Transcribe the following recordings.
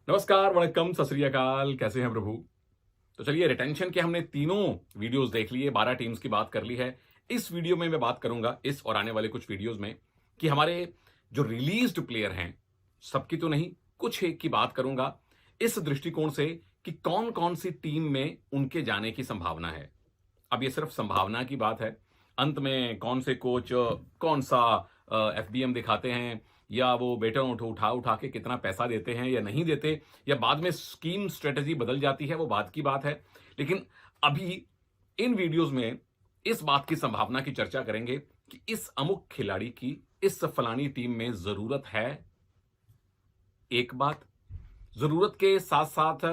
नमस्कार, वणक्कम, सत श्री अकाल। कैसे हैं प्रभु? तो चलिए, रिटेंशन के हमने तीनों वीडियोस देख लिए, 12 टीम्स की बात कर ली है। इस वीडियो में मैं बात करूंगा, इस और आने वाले कुछ वीडियोस में, कि हमारे जो रिलीज्ड प्लेयर हैं, सबकी तो नहीं, कुछ एक की बात करूंगा इस दृष्टिकोण से कि कौन कौन सी टीम में उनके जाने की संभावना है। अब ये सिर्फ संभावना की बात है। अंत में कौन से कोच कौन सा एफबीएम दिखाते हैं, या वो बेटन उठा उठा के कितना पैसा देते हैं या नहीं देते, या बाद में स्कीम स्ट्रेटजी बदल जाती है, वो बात की बात है। लेकिन अभी इन वीडियोस में इस बात की संभावना की चर्चा करेंगे कि इस अमुक खिलाड़ी की इस फलानी टीम में जरूरत है, एक बात। जरूरत के साथ साथ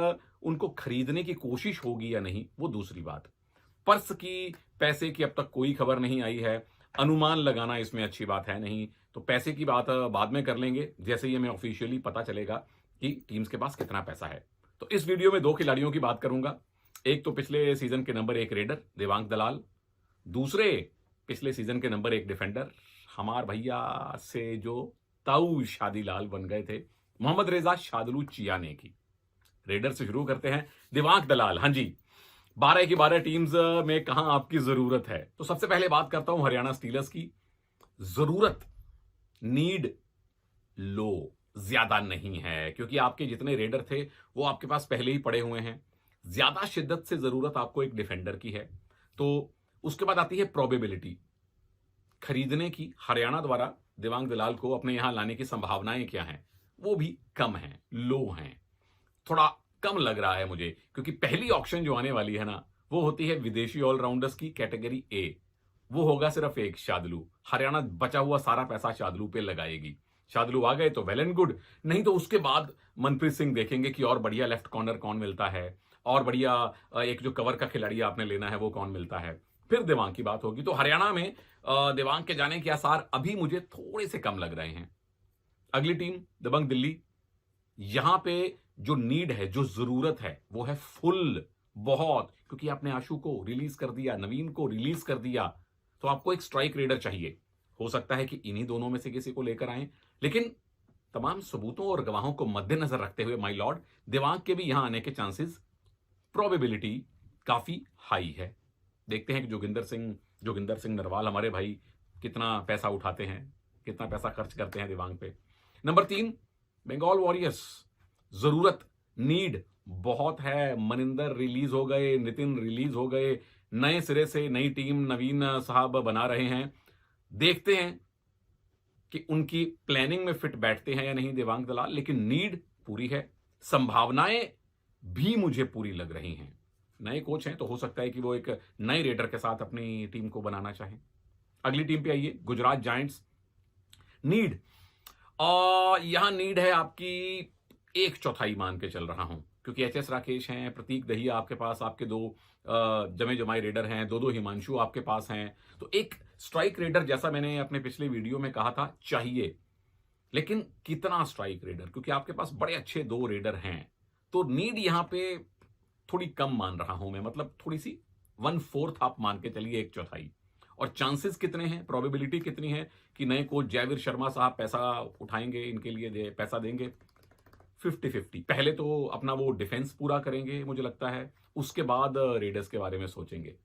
उनको खरीदने की कोशिश होगी या नहीं, वो दूसरी बात। पर्स की, पैसे की अब तक कोई खबर नहीं आई है। अनुमान लगाना इसमें अच्छी बात है नहीं, तो पैसे की बात बाद में कर लेंगे, जैसे ही हमें ऑफिशियली पता चलेगा कि टीम्स के पास कितना पैसा है। तो इस वीडियो में दो खिलाड़ियों की बात करूंगा। एक तो पिछले सीजन के नंबर 1 रेडर देवांग दलाल, दूसरे पिछले सीजन के नंबर 1 डिफेंडर, हमार भैया से जो ताऊ शादीलाल बन गए थे, मोहम्मद रेजा शादलू चियाने की। रेडर से शुरू करते हैं। देवांग दलाल, हाँ जी, 12 की 12 टीम्स में कहां आपकी जरूरत है? तो सबसे पहले बात करता हूं हरियाणा स्टीलर्स की। जरूरत, नीड लो, ज्यादा नहीं है, क्योंकि आपके जितने रेडर थे वो आपके पास पहले ही पड़े हुए हैं। ज्यादा शिद्दत से जरूरत आपको एक डिफेंडर की है। तो उसके बाद आती है प्रोबेबिलिटी खरीदने की। हरियाणा द्वारा देवांग दलाल को अपने यहां लाने की संभावनाएं क्या हैं? वो भी कम हैं, लो हैं, थोड़ा कम लग रहा है मुझे, क्योंकि पहली ऑक्शन जो आने वाली है ना, वो होती है विदेशी ऑलराउंडर्स की कैटेगरी ए। वो होगा सिर्फ एक शादलू। हरियाणा बचा हुआ सारा पैसा शादलू पे लगाएगी। शादलू आ गए तो वेल एंड गुड, नहीं तो उसके बाद मनप्रीत सिंह देखेंगे कि और बढ़िया लेफ्ट कॉर्नर कौन मिलता है, और बढ़िया एक जो कवर का खिलाड़ी आपने लेना है वो कौन मिलता है। फिर देवांग की बात होगी। तो हरियाणा में देवांग के जाने के आसार अभी मुझे थोड़े से कम लग रहे हैं। अगली टीम दबंग दिल्ली। यहां पे जो नीड है, जो जरूरत है, वो है फुल, बहुत, क्योंकि आपने आशु को रिलीज कर दिया, नवीन को रिलीज कर दिया, तो आपको एक स्ट्राइक रेडर चाहिए। हो सकता है कि इन्हीं दोनों में से किसी को लेकर आए, लेकिन तमाम सबूतों और गवाहों को मद्देनजर रखते हुए माय लॉर्ड, देवांग के भी यहां आने के चांसेस, प्रोबेबिलिटी काफी हाई है। देखते हैं कि जोगिंदर सिंह नरवाल हमारे भाई कितना पैसा उठाते हैं, कितना पैसा खर्च करते हैं देवांग पे। Number 3 Bengal Warriors. जरूरत, नीड बहुत है। मनिंदर रिलीज हो गए, नितिन रिलीज हो गए, नए सिरे से नई टीम नवीन साहब बना रहे हैं। देखते हैं कि उनकी प्लानिंग में फिट बैठते हैं या नहीं देवांग दलाल, लेकिन नीड पूरी है। संभावनाएं भी मुझे पूरी लग रही हैं। नए कोच हैं तो हो सकता है कि वो एक नए रेडर के साथ अपनी टीम को बनाना चाहें। अगली टीम पे आइए, गुजरात जायंट्स। नीड, और यहां नीड है आपकी 1/4 मान के चल रहा हूं, क्योंकि एचएस राकेश हैं, प्रतीक दहिया आपके पास, आपके दो जमे जमाए रेडर हैं, दो हिमांशु आपके पास हैं। तो एक स्ट्राइक रेडर, जैसा मैंने अपने पिछले वीडियो में कहा था, चाहिए। लेकिन कितना स्ट्राइक रेडर, क्योंकि आपके पास बड़े अच्छे 2 रेडर हैं। तो नीड यहां पे थोड़ी कम मान रहा हूं मैं, मतलब थोड़ी सी 1/4 आप मान के चलिए, 1/4। और चांसेस कितने हैं, प्रोबेबिलिटी कितनी है कि नए कोच जयवीर शर्मा साहब पैसा उठाएंगे, इनके लिए पैसा देंगे? 50-50। पहले तो अपना वो डिफेंस पूरा करेंगे मुझे लगता है, उसके बाद रेडर्स के बारे में सोचेंगे।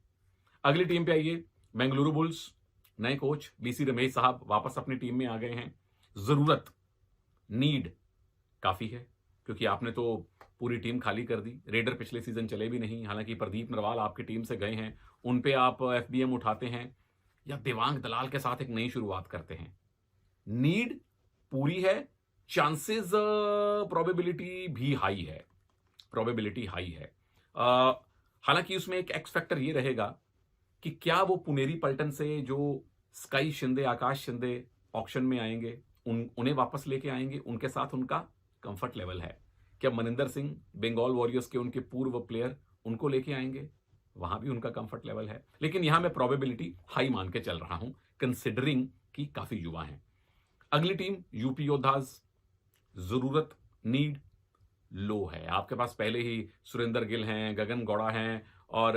अगली टीम पे आइए, बेंगलुरु बुल्स। नए कोच बीसी रमेश साहब वापस अपनी टीम में आ गए हैं। जरूरत, नीड काफी है, क्योंकि आपने तो पूरी टीम खाली कर दी। रेडर पिछले सीजन चले भी नहीं, हालांकि प्रदीप नरवाल आपकी टीम से गए हैं, उन पे आप एफबीएम उठाते हैं, या देवांग दलाल के साथ एक नई शुरुआत करते हैं। नीड पूरी है, चांसेस, प्रोबेबिलिटी भी हाई है, प्रोबेबिलिटी हाई है। हालांकि उसमें एक एक्स फैक्टर ये रहेगा कि क्या वो पुनेरी पलटन से जो स्काई शिंदे, आकाश शिंदे ऑक्शन में आएंगे, उन्हें वापस लेके आएंगे, उनके साथ उनका कंफर्ट लेवल है। क्या मनिंदर सिंह, बंगाल वॉरियर्स के उनके पूर्व प्लेयर, उनको लेके आएंगे? वहां भी उनका कंफर्ट लेवल है। लेकिन यहां मैं प्रोबेबिलिटी हाई मान के चल रहा हूं, कंसिडरिंग कि काफी युवा हैं। अगली टीम यूपी योद्धास। जरूरत, नीड लो है। आपके पास पहले ही सुरेंद्र गिल हैं, गगन गौड़ा हैं, और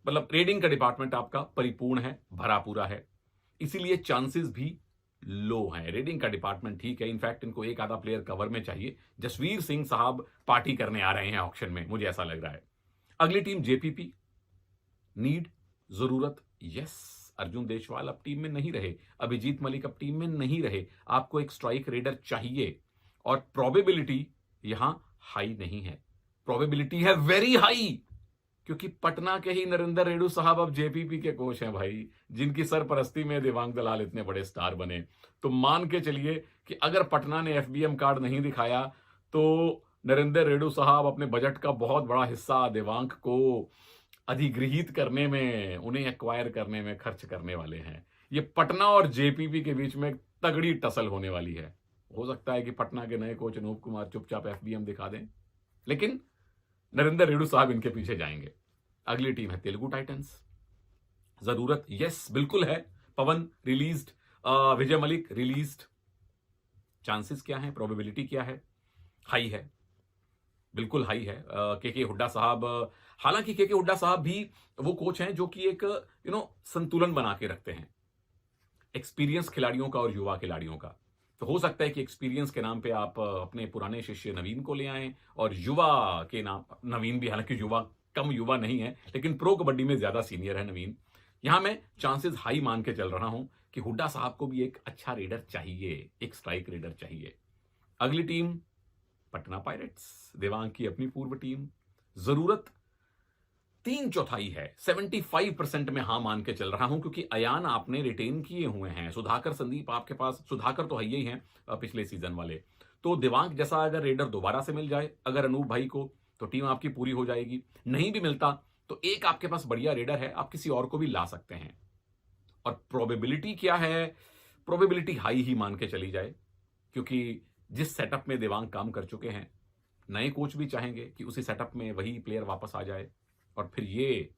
मतलब रेडिंग का डिपार्टमेंट आपका परिपूर्ण है, भरा पूरा है। इसीलिए चांसेस भी लो हैं। रेडिंग का डिपार्टमेंट ठीक है, इनफैक्ट इनको एक आधा प्लेयर कवर में चाहिए। जसवीर सिंह साहब पार्टी करने आ रहे हैं ऑक्शन में, मुझे ऐसा लग रहा है। अगली टीम जेपीपी। नीड, जरूरत, यस, अर्जुन देशवाल अब टीम में नहीं रहे, अभिजीत मलिक अब टीम में नहीं रहे, आपको एक स्ट्राइक रेडर चाहिए। और प्रोबेबिलिटी यहां हाई नहीं है, प्रोबेबिलिटी है वेरी हाई, क्योंकि पटना के ही नरेंद्र रेडू साहब अब जेपीपी के कोच हैं भाई, जिनकी सरपरस्ती में देवांग दलाल इतने बड़े स्टार बने। तो मान के चलिए कि अगर पटना ने एफबीएम कार्ड नहीं दिखाया तो नरेंद्र रेडू साहब अपने बजट का बहुत बड़ा हिस्सा देवांग को अधिगृहित करने में, उन्हें एक्वायर करने में खर्च करने वाले हैं। ये पटना और जेपीपी के बीच में तगड़ी टसल होने वाली है। हो सकता है कि पटना के नए कोच अनूप कुमार चुपचाप एफबीएम दिखा दें, लेकिन नरेंद्र रेडू साहब इनके पीछे जाएंगे। अगली टीम है तेलुगु टाइटंस। जरूरत, यस बिल्कुल है, पवन रिलीज्ड, विजय मलिक रिलीज्ड। चांसेस क्या है, प्रोबेबिलिटी क्या है? हाई है, बिल्कुल हाई है। के हुड्डा साहब, हालांकि के हुड्डा साहब भी वो कोच हैं जो कि एक संतुलन बना के रखते हैं एक्सपीरियंस खिलाड़ियों का और युवा खिलाड़ियों का। तो हो सकता है कि एक्सपीरियंस के नाम पे आप अपने पुराने शिष्य नवीन को ले आएं, और युवा के नाम, नवीन भी हालांकि युवा, कम युवा नहीं है, लेकिन प्रो कबड्डी में ज्यादा सीनियर है नवीन। यहां मैं चांसेस हाई मान के चल रहा हूं कि हुड्डा साहब को भी एक अच्छा रेडर चाहिए, एक स्ट्राइक रेडर चाहिए। अगली टीम पटना पायरेट्स, देवांग की अपनी पूर्व टीम। जरूरत 3/4 है, 75% में हां मान के चल रहा हूं, क्योंकि अयान आपने रिटेन किए हुए हैं, सुधाकर संदीप आपके पास, सुधाकर तो है ही हैं पिछले सीजन वाले। तो देवांग जैसा अगर रेडर दोबारा से मिल जाए अगर अनूप भाई को, तो टीम आपकी पूरी हो जाएगी। नहीं भी मिलता तो एक आपके पास बढ़िया रेडर है, आप किसी और को भी ला सकते हैं। और प्रोबेबिलिटी क्या है? प्रोबेबिलिटी हाई ही मान के चली जाए, क्योंकि जिस सेटअप में देवांग काम कर चुके हैं, नए कोच भी चाहेंगे कि उसी सेटअप में वही प्लेयर वापस आ जाए, और फिर ये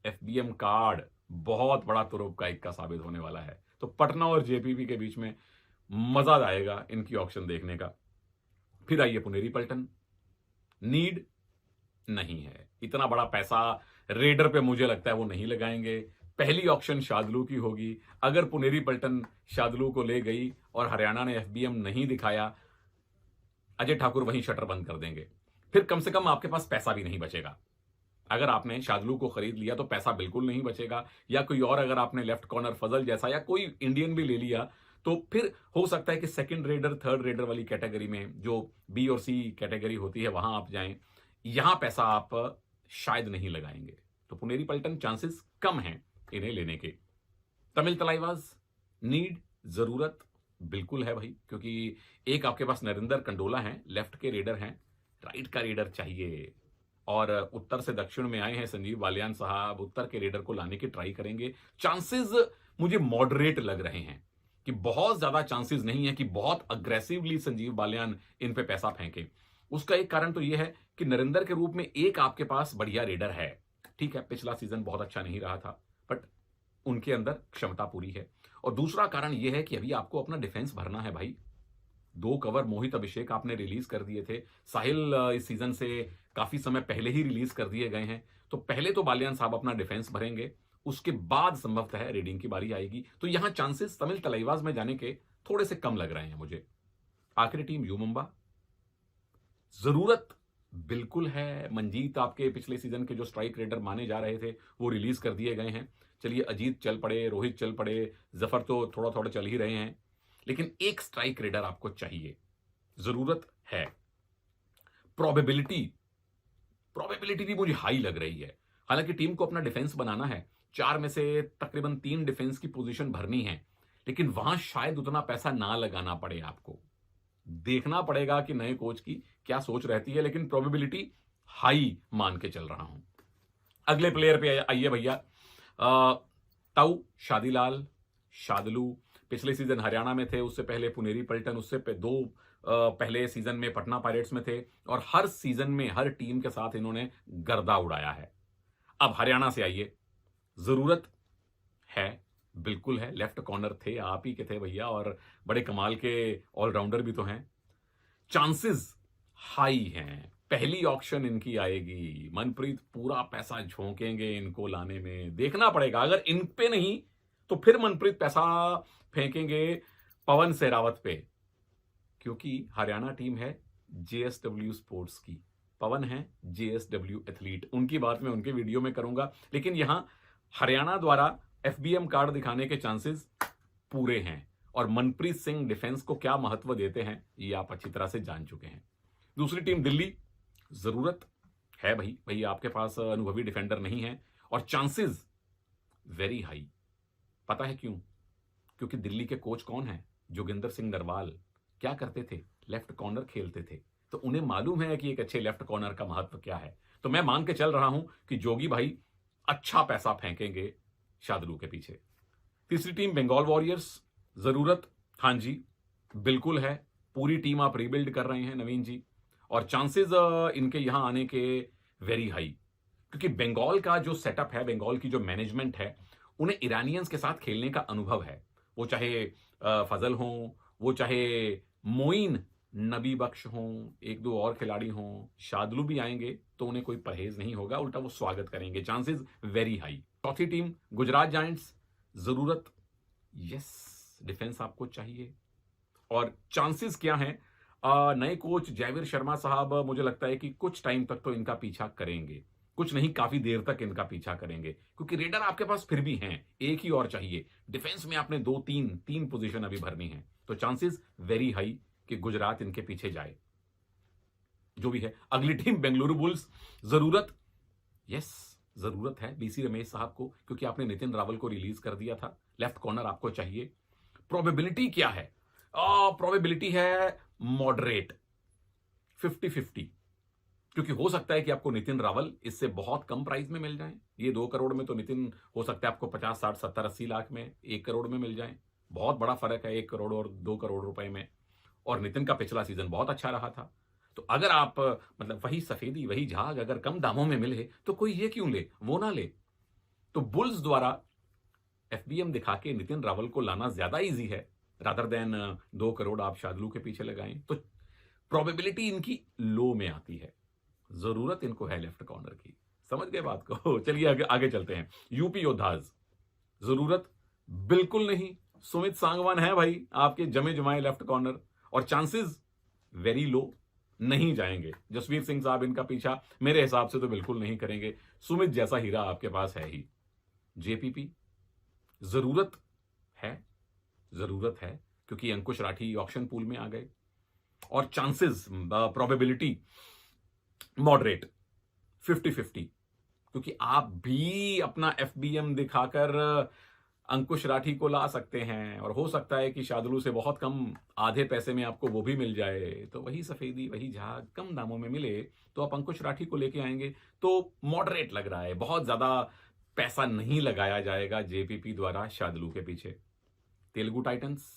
एफबीएम कार्ड बहुत बड़ा तुरुप का इक्का साबित होने वाला है। तो पटना और जेपीपी के बीच में मजा आएगा इनकी ऑक्शन देखने का। फिर आइए पुनेरी पल्टन। नीड नहीं है, इतना बड़ा पैसा रेडर पे मुझे लगता है वो नहीं लगाएंगे। पहली ऑक्शन शादलू की होगी, अगर पुनेरी पल्टन शादलू को ले गई और हरियाणा ने एफबीएम नहीं दिखाया, अजय ठाकुर वहीं शटर बंद कर देंगे। फिर कम से कम आपके पास पैसा भी नहीं बचेगा। अगर आपने शादलू को खरीद लिया तो पैसा बिल्कुल नहीं बचेगा, या कोई और अगर आपने लेफ्ट कॉर्नर फजल जैसा या कोई इंडियन भी ले लिया, तो फिर हो सकता है कि सेकंड रेडर, थर्ड रेडर वाली कैटेगरी में, जो बी और सी कैटेगरी होती है, वहां आप जाएं। यहां पैसा आप शायद नहीं लगाएंगे। तो पुनेरी पल्टन चांसेस कम हैं इन्हें लेने के। तमिल तलाईवाज, नीड, जरूरत बिल्कुल है भाई, क्योंकि एक आपके पास नरेंद्र कंडोला हैं, लेफ्ट के रेडर हैं, राइट का रेडर चाहिए। और उत्तर से दक्षिण में आए हैं संजीव बालियान साहब, उत्तर के रेडर को लाने की ट्राई करेंगे। चांसेस मुझे मॉडरेट लग रहे हैं, कि बहुत ज्यादा चांसेस नहीं है कि बहुत अग्रेसिवली संजीव बालियान इन पे पैसा फेंके। उसका एक कारण तो यह है कि नरेंद्र के रूप में एक आपके पास बढ़िया रेडर है, ठीक है, पिछला सीजन बहुत अच्छा नहीं रहा था, बट उनके अंदर क्षमता पूरी है। और दूसरा कारण यह है कि अभी आपको अपना डिफेंस भरना है भाई। 2 कवर मोहित अभिषेक आपने रिलीज कर दिए थे, साहिल इस सीजन से काफी समय पहले ही रिलीज कर दिए गए हैं। तो पहले तो बालियान साहब अपना डिफेंस भरेंगे, उसके बाद संभवतः रेडिंग की बारी आएगी। तो यहां चांसेस तमिल तलाईवाज में जाने के थोड़े से कम लग रहे हैं मुझे। आखिरी टीम यू मुंबा। जरूरत बिल्कुल है, मंजीत आपके पिछले सीजन के जो स्ट्राइक रेडर माने जा रहे थे वो रिलीज कर दिए गए हैं। चलिए, अजीत चल पड़े, रोहित चल पड़े, जफर तो थोड़ा थोड़ा चल ही रहे हैं, लेकिन एक स्ट्राइक रेडर आपको चाहिए, जरूरत है। प्रोबेबिलिटी भी मुझे हाई लग रही है। हालांकि टीम को अपना डिफेंस बनाना है, 4 में से तकरीबन 3 डिफेंस की पोजीशन भरनी है, लेकिन वहां शायद उतना पैसा ना लगाना पड़े आपको। देखना पड़ेगा कि नए कोच की क्या सोच रहती है, लेकिन प्रोबेबिलिटी हाई मान के चल रहा हूं। अगले प्लेयर पे आइए भैया। ताऊ शादीलाल शादलू पिछले सीजन हरियाणा में थे, उससे पहले पुनेरी पल्टन, उससे दो पहले सीजन में पटना पायरेट्स में थे, और हर सीजन में हर टीम के साथ इन्होंने गर्दा उड़ाया है। अब हरियाणा से आइए। जरूरत है, बिल्कुल है, लेफ्ट कॉर्नर थे, आप ही के थे भैया, और बड़े कमाल के ऑलराउंडर भी तो हैं। चांसेस हाई हैं, पहली ऑक्शन इनकी आएगी, मनप्रीत पूरा पैसा झोंकेंगे इनको लाने में। देखना पड़ेगा, अगर इन पे नहीं तो फिर मनप्रीत पैसा फेंकेंगे पवन सहरावत पे, क्योंकि हरियाणा टीम है जेएसडब्ल्यू स्पोर्ट्स की। पवन है जेएसडब्ल्यू एथलीट, उनकी बात मैं उनके वीडियो में करूंगा, लेकिन यहां हरियाणा द्वारा एफबीएम कार्ड दिखाने के चांसेस पूरे हैं। और मनप्रीत सिंह डिफेंस को क्या महत्व देते हैं ये आप अच्छी तरह से जान चुके हैं। दूसरी टीम दिल्ली, जरूरत है भाई आपके पास अनुभवी डिफेंडर नहीं है और चांसेस वेरी हाई। पता है क्यों? क्योंकि दिल्ली के कोच कौन है? जोगिंदर सिंह नरवाल। क्या करते थे? लेफ्ट कॉर्नर खेलते थे, तो उन्हें मालूम है कि एक अच्छे लेफ्ट कॉर्नर का महत्व क्या है। तो मैं मान के चल रहा हूं कि जोगी भाई अच्छा पैसा फेंकेंगे शादलू के पीछे। तीसरी टीम बंगाल वॉरियर्स, जरूरत हां जी बिल्कुल है। पूरी टीम आप रीबिल्ड कर रहे हैं नवीन जी, और चांसेस इनके यहां आने के वेरी हाई, क्योंकि बंगाल का जो सेटअप है, बंगाल की जो मैनेजमेंट है, उन्हें ईरानियंस के साथ खेलने का अनुभव है। वो चाहे फजल हों, वो चाहे मोइन नबी बख्श हों, एक दो और खिलाड़ी हों, शादलू भी आएंगे तो उन्हें कोई परहेज नहीं होगा, उल्टा वो स्वागत करेंगे। Chances very high. चौथी टीम गुजरात जायंट्स, जरूरत यस डिफेंस आपको चाहिए। और चांसेस क्या हैं? नए कोच जयवीर शर्मा साहब मुझे लगता है कि कुछ टाइम तक तो इनका पीछा करेंगे, कुछ नहीं काफी देर तक इनका पीछा करेंगे, क्योंकि रेडर आपके पास फिर भी हैं, एक ही और चाहिए। डिफेंस में आपने दो तीन पोजीशन अभी भरनी है, तो चांसेस वेरी हाई कि गुजरात इनके पीछे जाए। जो भी है, अगली टीम बेंगलुरु बुल्स, जरूरत यस जरूरत है बीसी रमेश साहब को, क्योंकि आपने नितिन रावल को रिलीज कर दिया था। लेफ्ट कॉर्नर आपको चाहिए। प्रोबेबिलिटी क्या है? प्रोबेबिलिटी है मॉडरेट, 50-50, क्योंकि हो सकता है कि आपको नितिन रावल इससे बहुत कम प्राइस में मिल जाए। ये 2 करोड़ में तो नितिन हो सकता है आपको 50, 60, 70, 80 लाख में 1 करोड़ में मिल जाए। बहुत बड़ा फर्क है 1 करोड़ और 2 करोड़ रुपए में। और नितिन का पिछला सीजन बहुत अच्छा रहा था। तो अगर आप मतलब वही सफेदी वही झाग अगर कम दामों में मिले तो कोई ये क्यों ले, वो ना ले। तो बुल्स द्वारा एफबीएम दिखा के नितिन रावल को लाना ज्यादा इजी है, रादर देन 2 करोड़ आप शादलू के पीछे लगाएं। तो प्रोबेबिलिटी इनकी लो में आती है। जरूरत इनको है लेफ्ट कॉर्नर की। समझ गए बात को? चलिए आगे चलते हैं। यूपी योद्धाज, जरूरत बिल्कुल नहीं। सुमित सांगवान है भाई आपके जमे जमाए लेफ्ट कॉर्नर, और चांसेस वेरी लो, नहीं जाएंगे। जसवीर सिंह साहब इनका पीछा मेरे हिसाब से तो बिल्कुल नहीं करेंगे। सुमित जैसा हीरा आपके पास है ही। जेपीपी, जरूरत है क्योंकि अंकुश राठी ऑक्शन पूल में आ गए, और चांसेस प्रोबेबिलिटी मॉडरेट, 50-50, क्योंकि आप भी अपना एफबीएम दिखाकर अंकुश राठी को ला सकते हैं, और हो सकता है कि शादलू से बहुत कम आधे पैसे में आपको वो भी मिल जाए। तो वही सफेदी वही झाग कम दामों में मिले तो आप अंकुश राठी को लेके आएंगे। तो मॉडरेट लग रहा है, बहुत ज्यादा पैसा नहीं लगाया जाएगा जेपीपी द्वारा शादलू के पीछे। तेलुगु टाइटंस,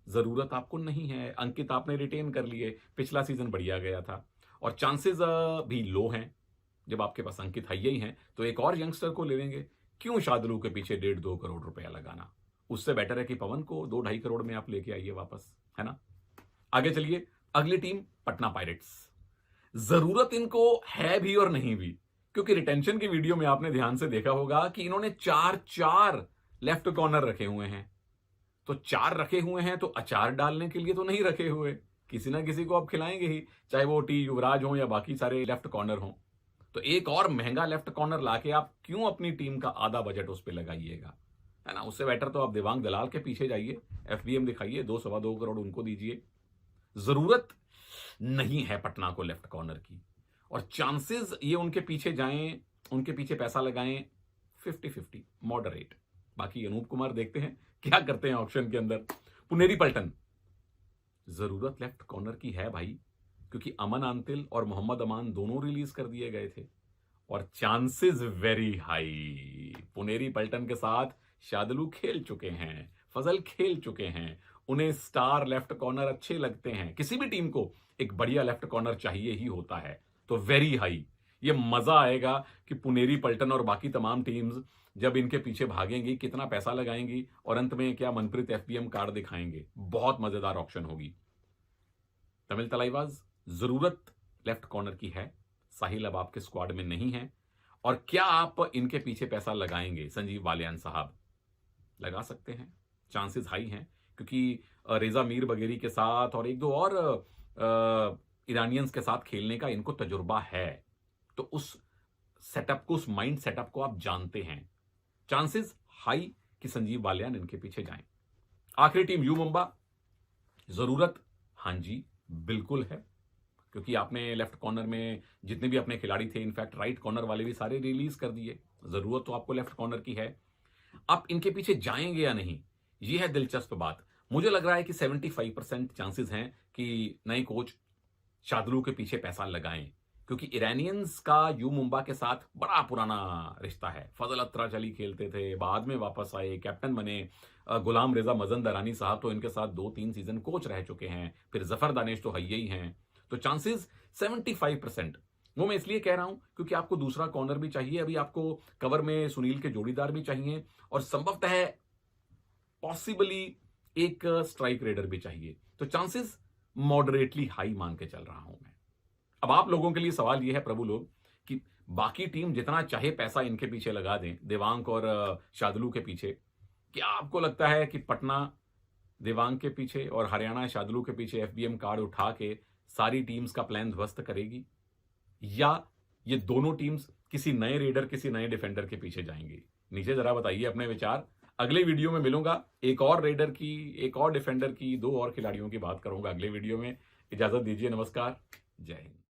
जरूरत आपको नहीं है। अंकित आपने रिटेन कर लिए, पिछला सीजन बढ़िया गया था, और चांसेस भी लो हैं। जब आपके पास अंकित है ही हैं तो एक और यंगस्टर को ले लेंगे। क्यों शादलू के पीछे 1.5-2 करोड़ रुपया लगाना? उससे बेटर है कि पवन को 2-2.5 करोड़ में आप लेके आइए वापस, है ना। आगे चलिए, अगली टीम पटना पायरेट्स, जरूरत इनको है भी और नहीं भी, क्योंकि रिटेंशन की वीडियो में आपने ध्यान से देखा होगा कि इन्होंने 4 लेफ्ट कॉर्नर रखे हुए हैं। तो 4 रखे हुए हैं तो अचार डालने के लिए तो नहीं रखे हुए, किसी ना किसी को आप खिलाएंगे ही, चाहे वो टी युवराज हो या बाकी सारे लेफ्ट कॉर्नर हो। तो एक और महंगा लेफ्ट कॉर्नर लाके आप क्यों अपनी टीम का आधा बजट उस पर लगाइएगा, है ना। उससे बेटर तो आप देवांग दलाल के पीछे जाइए, एफबीएम दिखाइए, 2-2.25 करोड़ उनको दीजिए। जरूरत नहीं है पटना को लेफ्ट कॉर्नर की, और चांसेस ये उनके पीछे जाएं, उनके पीछे पैसा लगाएं, 50-50 मॉडरेट। बाकी अनूप कुमार देखते हैं क्या करते हैं ऑप्शन के अंदर। पुनेरी पल्टन, जरूरत लेफ्ट कॉर्नर की है भाई, क्योंकि अमन आंतिल और मोहम्मद अमान दोनों रिलीज कर दिए गए थे, और चांसेस वेरी हाई। पुनेरी पल्टन के साथ शादलू खेल चुके हैं, फजल खेल चुके हैं, उन्हें स्टार लेफ्ट कॉर्नर अच्छे लगते हैं। किसी भी टीम को एक बढ़िया लेफ्ट कॉर्नर चाहिए ही होता है, तो वेरी हाई। ये मजा आएगा कि पुनेरी पल्टन और बाकी तमाम टीम्स जब इनके पीछे भागेंगी, कितना पैसा लगाएंगी, और अंत में क्या मनप्रीत एफबीएम कार्ड दिखाएंगे। बहुत मजेदार ऑप्शन होगी। तमिल तलाईवाज, जरूरत लेफ्ट कॉर्नर की है। साहिल अब आपके स्क्वाड में नहीं है, और क्या आप इनके पीछे पैसा लगाएंगे? संजीव बालियान साहब लगा सकते हैं, चांसेस हाई हैं, क्योंकि रेजा मीर बगेरी के साथ और एक दो और ईरानियंस के साथ खेलने का इनको तजुर्बा है। तो उस सेटअप को, उस माइंड सेटअप को आप जानते हैं। चांसेस हाई कि संजीव बालियान इनके पीछे जाएं। आखिरी टीम यू मुंबा, जरूरत हां जी बिल्कुल है, क्योंकि आपने लेफ्ट कॉर्नर में जितने भी अपने खिलाड़ी थे, इनफैक्ट राइट कॉर्नर वाले भी सारे रिलीज कर दिए। जरूरत तो आपको लेफ्ट कॉर्नर की है। आप इनके पीछे जाएंगे या नहीं, यह है दिलचस्प बात। मुझे लग रहा है कि 75% चांसेस हैं कि नए कोच शादलू के पीछे पैसा लगाएं, क्योंकि ईरानियंस का यू मुंबा के साथ बड़ा पुराना रिश्ता है। फजल अत्रा अली खेलते थे, बाद में वापस आए, कैप्टन बने। गुलाम रेजा मजंदरानी साहब तो इनके साथ 2-3 सीजन कोच रह चुके हैं। फिर जफर दानिश तो है ही हैं। तो चांसेस 75%। वो मैं इसलिए कह रहा हूं क्योंकि आपको दूसरा कॉर्नर भी चाहिए, अभी आपको कवर में सुनील के जोड़ीदार भी चाहिए, और संभवतः पॉसिबली एक स्ट्राइक रेडर भी चाहिए। तो चांसेस मॉडरेटली हाई मान के चल रहा हूं मैं। अब आप लोगों के लिए सवाल यह है प्रभु लोग, कि बाकी टीम जितना चाहे पैसा इनके पीछे लगा दें, देवांग और शादलू के पीछे, क्या आपको लगता है कि पटना देवांग के पीछे और हरियाणा शादलू के पीछे एफबीएम कार्ड उठा के सारी टीम्स का प्लान ध्वस्त करेगी, या ये दोनों टीम्स किसी नए रेडर, किसी नए डिफेंडर के पीछे जाएंगी? नीचे जरा बताइए अपने विचार। अगले वीडियो में मिलूंगा, एक और रेडर की, एक और डिफेंडर की, दो और खिलाड़ियों की बात करूंगा अगले वीडियो में। इजाजत दीजिए, नमस्कार, जय हिंद।